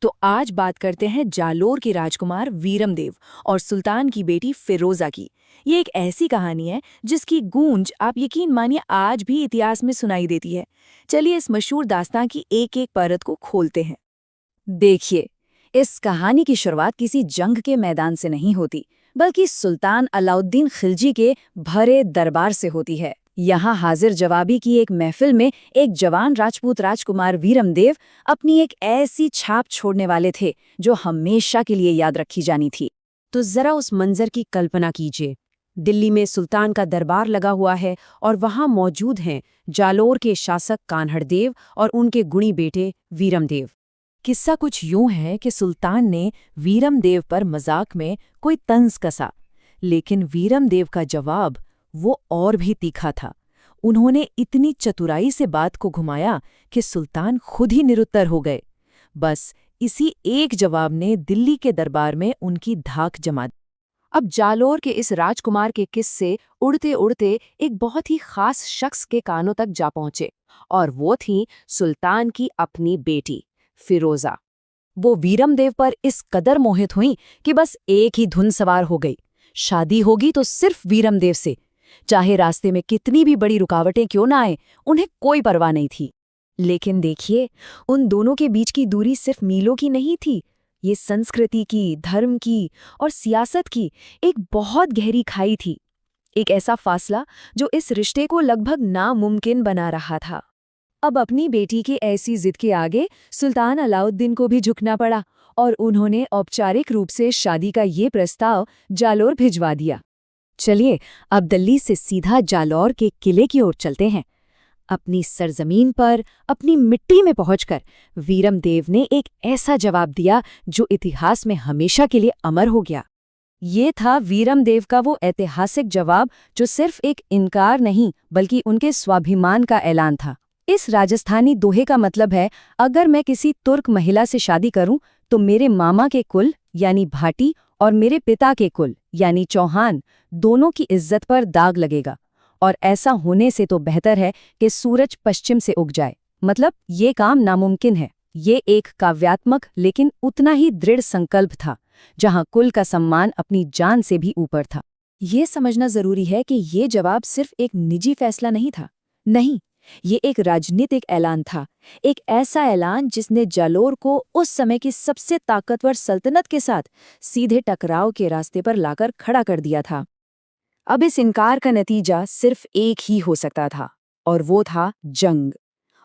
तो आज बात करते हैं जालोर के राजकुमार वीरमदेव और सुल्तान की बेटी फिरोजा की। ये एक ऐसी कहानी है जिसकी गूंज आप यकीन मानिए आज भी इतिहास में सुनाई देती है। चलिए इस मशहूर दास्तां की एक एक परत को खोलते हैं। देखिए, इस कहानी की शुरुआत किसी जंग के मैदान से नहीं होती, बल्कि सुल्तान अलाउद्दीन खिलजी के भरे दरबार से होती है। यहाँ हाजिर जवाबी की एक महफिल में एक जवान राजपूत राजकुमार वीरमदेव अपनी एक ऐसी छाप छोड़ने वाले थे जो हमेशा के लिए याद रखी जानी थी। तो जरा उस मंजर की कल्पना कीजिए। दिल्ली में सुल्तान का दरबार लगा हुआ है और वहां मौजूद हैं जालोर के शासक कान्हड़देव और उनके गुणी बेटे वीरमदेव। किस्सा कुछ यूं है कि सुल्तान ने वीरमदेव पर मजाक में कोई तंज कसा, लेकिन वीरमदेव का जवाब वो और भी तीखा था। उन्होंने इतनी चतुराई से बात को घुमाया कि सुल्तान खुद ही निरुत्तर हो गए। बस इसी एक जवाब ने दिल्ली के दरबार में उनकी धाक जमा दी। अब जालोर के इस राजकुमार के किस्से उड़ते उड़ते एक बहुत ही खास शख्स के कानों तक जा पहुंचे, और वो थी सुल्तान की अपनी बेटी फिरोजा। वो वीरमदेव पर इस कदर मोहित हुई कि बस एक ही धुन सवार हो गई, शादी होगी तो सिर्फ वीरमदेव से। चाहे रास्ते में कितनी भी बड़ी रुकावटें क्यों ना आए, उन्हें कोई परवाह नहीं थी। लेकिन देखिए, उन दोनों के बीच की दूरी सिर्फ मीलों की नहीं थी। ये संस्कृति की, धर्म की और सियासत की एक बहुत गहरी खाई थी। एक ऐसा फासला जो इस रिश्ते को लगभग नामुमकिन बना रहा था। अब अपनी बेटी की ऐसी जिद के आगे सुल्तान अलाउद्दीन को भी झुकना पड़ा, और उन्होंने औपचारिक रूप से शादी का ये प्रस्ताव जालोर भिजवा दिया। चलिए अब दिल्ली से सीधा जालोर के किले की ओर चलते हैं। अपनी सरजमीन पर, अपनी मिट्टी में पहुंचकर वीरमदेव ने एक ऐसा जवाब दिया जो इतिहास में हमेशा के लिए अमर हो गया। ये था वीरमदेव का वो ऐतिहासिक जवाब जो सिर्फ एक इनकार नहीं बल्कि उनके स्वाभिमान का ऐलान था। इस राजस्थानी दोहे का मतलब है, अगर मैं किसी तुर्क महिला से शादी करूं तो मेरे मामा के कुल यानी भाटी और मेरे पिता के कुल यानी चौहान दोनों की इज्जत पर दाग लगेगा, और ऐसा होने से तो बेहतर है कि सूरज पश्चिम से उग जाए। मतलब ये काम नामुमकिन है। ये एक काव्यात्मक लेकिन उतना ही दृढ़ संकल्प था, जहां कुल का सम्मान अपनी जान से भी ऊपर था। ये समझना जरूरी है कि ये जवाब सिर्फ एक निजी फैसला नहीं था। नहीं, ये एक राजनीतिक ऐलान था। एक ऐसा ऐलान जिसने जालोर को उस समय की सबसे ताकतवर सल्तनत के साथ सीधे टकराव के रास्ते पर लाकर खड़ा कर दिया था। अब इस इनकार का नतीजा सिर्फ एक ही हो सकता था, और वो था जंग।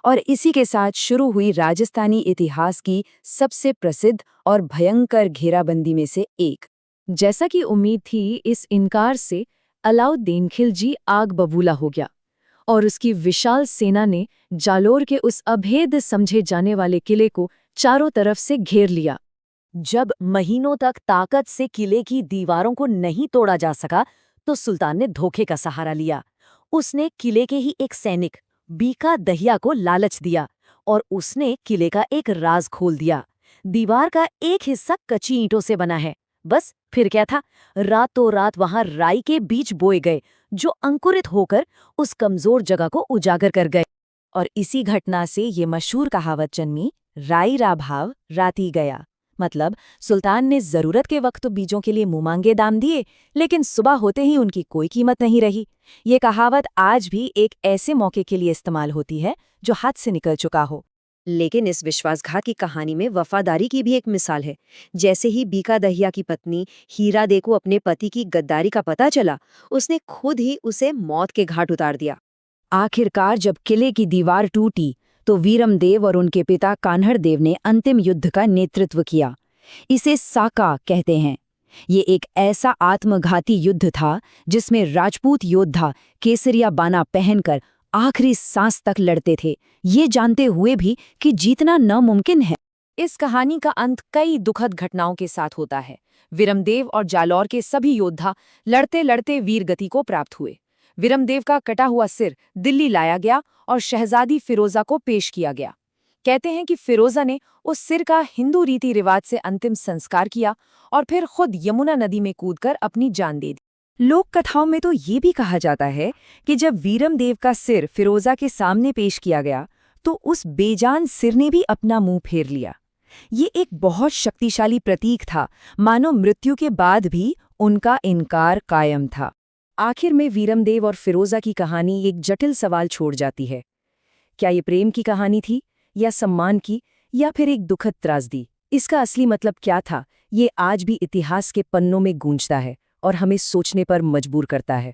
और इसी के साथ शुरू हुई राजस्थानी इतिहास की सबसे प्रसिद्ध और भयंकर घेराबंदी में से एक। जैसा कि उम्मीद थी, इस इनकार से अलाउद्दीन खिलजी आग बबूला हो गया, और उसकी विशाल सेना ने जालोर के उस अभेद समझे जाने वाले किले को चारों तरफ से घेर लिया। जब महीनों तक ताकत से किले की दीवारों को नहीं तोड़ा जा सका, तो सुल्तान ने धोखे का सहारा लिया। उसने किले के ही एक सैनिक बीका दहिया को लालच दिया, और उसने किले का एक राज खोल दिया। दीवार का एक हिस्सा कच्ची ईंटों से बना है। बस फिर क्या था, रातों रात वहां राई के बीज बोए गए जो अंकुरित होकर उस कमजोर जगह को उजागर कर गए। और इसी घटना से ये मशहूर कहावत जन्मी, राई रा भाव राती गया। मतलब सुल्तान ने जरूरत के वक्त तो बीजों के लिए मुंह दाम दिए, लेकिन सुबह होते ही उनकी कोई कीमत नहीं रही। ये कहावत आज भी एक ऐसे मौके के लिए इस्तेमाल होती है जो हाथ से निकल चुका हो। लेकिन इस विश्वासघात की कहानी में वफादारी की भी एक मिसाल है। जैसे ही बीका दहिया की पत्नी हीरा दे को अपने पति की गद्दारी का पता चला, उसने खुद ही उसे मौत के घाट उतार दिया। आखिरकार जब किले की दीवार टूटी, तो वीरमदेव और उनके पिता कान्हड़देव ने अंतिम युद्ध का नेतृत्व किया। इसे साका कहते हैं। ये एक ऐसा आत्मघाती युद्ध था जिसमें राजपूत योद्धा केसरिया बाना पहनकर आखिरी सांस तक लड़ते थे, ये जानते हुए भी कि जीतना नामुमकिन है। इस कहानी का अंत कई दुखद घटनाओं के साथ होता है। वीरमदेव और जालोर के सभी योद्धा लड़ते लड़ते वीरगति को प्राप्त हुए। वीरमदेव का कटा हुआ सिर दिल्ली लाया गया और शहजादी फिरोजा को पेश किया गया। कहते हैं कि फिरोजा ने उस सिर का हिंदू रीति रिवाज से अंतिम संस्कार किया और फिर खुद यमुना नदी में कूदकर अपनी जान दे दी। लोक कथाओं में तो ये भी कहा जाता है कि जब वीरमदेव का सिर फिरोजा के सामने पेश किया गया, तो उस बेजान सिर ने भी अपना मुंह फेर लिया। ये एक बहुत शक्तिशाली प्रतीक था, मानो मृत्यु के बाद भी उनका इनकार कायम था। आखिर में वीरमदेव और फिरोजा की कहानी एक जटिल सवाल छोड़ जाती है। क्या ये प्रेम की कहानी थी, या सम्मान की, या फिर एक दुखद त्रासदी? इसका असली मतलब क्या था, ये आज भी इतिहास के पन्नों में गूंजता है और हमें सोचने पर मजबूर करता है।